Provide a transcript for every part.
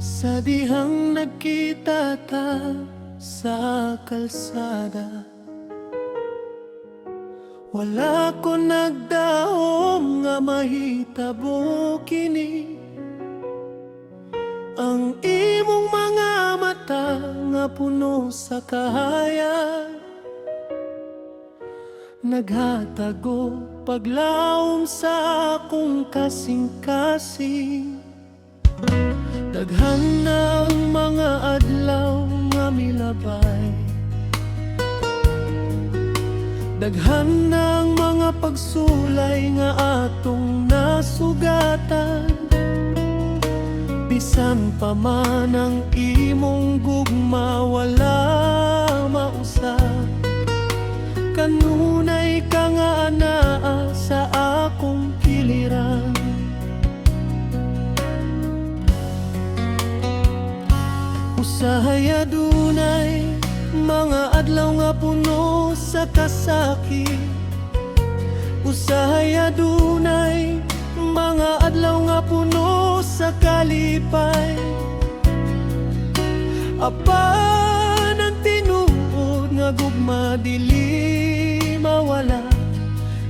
Sa dihang nagkita ta sa kalsada, wala ko nagdaom nga mahitabo kini. Ang imong mga mata nga puno sa kahayag, naghatago paglaom sa akong kasing-kasing. Daghan na ang mga adlaw nga milabay, daghan na ang mga pagsulay nga atong nasugatan. Bisan pa man ang imong gugma, wala mausap. Kanunay ka nga anaa sa akong kiliran. Usahay adunay mga adlaw nga puno sa kasakit. Usahay adunay mga adlaw nga puno sa kalipay. Apan ang tinuod nga gugma dili mawala,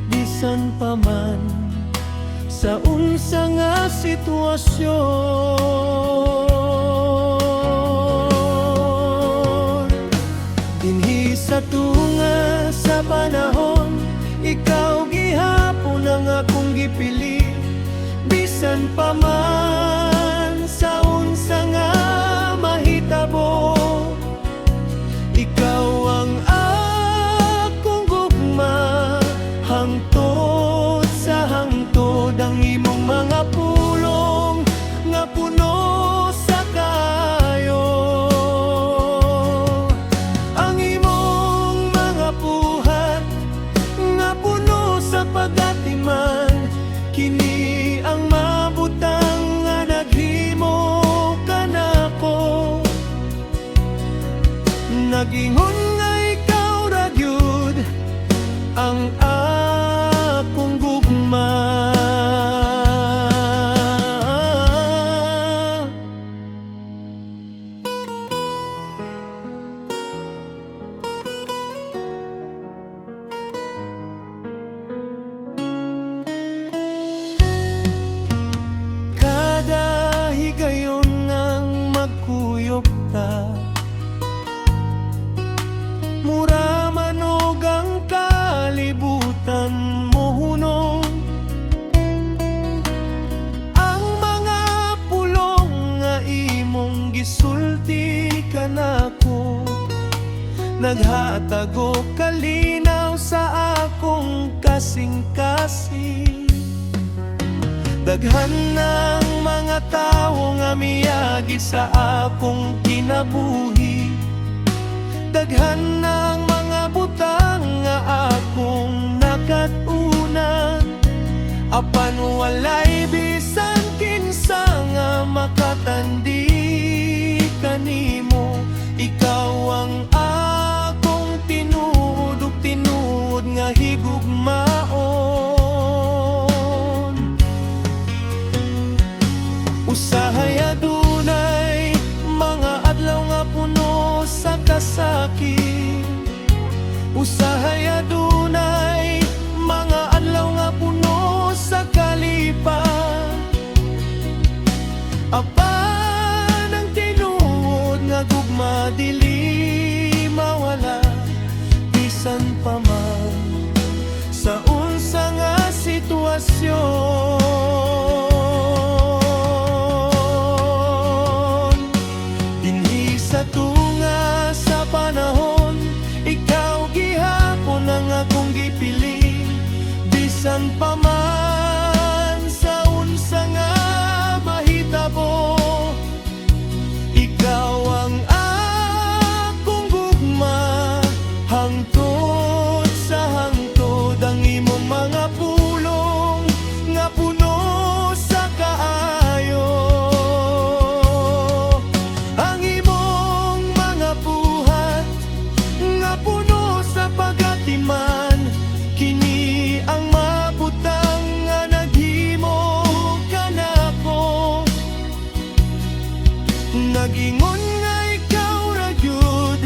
bisan pa man sa unsa nga sitwasyon. Dinhi sa tunga sa panahon, ikaw gihapon ang akong gipili. Bisan pa man sa unsa nga mahitabo, ikaw ang akong gugma. Hangtod sa hangtod ang imong mga pulong nga puno sa kayo. Ang imong mga buhat nga puno sa pagatiman, kini ang mabutang nga naghimo kanako. Nagingon nga ikaw ra gyud ang akong gugma. Kada higayon ngang magkuyog ta, mura manog ang kalibutan mo hunong. Ang mga pulong nga imong gisulti kanako, naghatago kalinaw sa akong kasing-kasing. Daghan ng mga tawo nga miyagi sa akong kinabuhi, daghan ng mga butang nga akong nakatunan. Apan walay bisan kinsa nga makatandi kanimo. Ikaw ang akong tinuod ug tinuod nga higugmaon. Usahay adunay mga adlaw nga puno sa kasakit. Usahay adunay mga adlaw nga puno sa kalipay. Apan ang tinuod nga gugma dili mawala, bisan pa man sa unsa nga sitwasyon. Dinhi sa tunga sa panahon, ikaw gihapon ang akong gipili. Bisan pa man sa unsa nga mahitabo, ikaw ang akong gugma. Hangtod sa hangtod ang imong mga pulong nga puno Nagingon nga ikaw ra gyud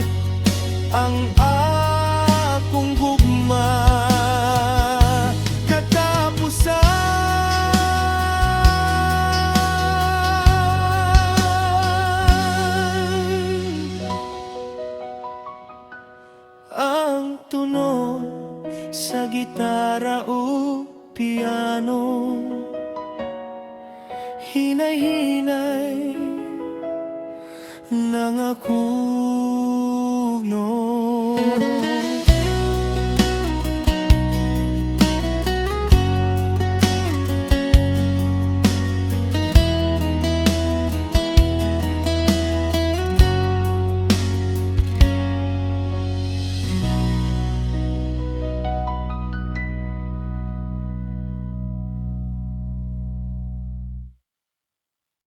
ang akong gugma. Ang tunog sa gitara o piano, hinay-hinay nangakugno.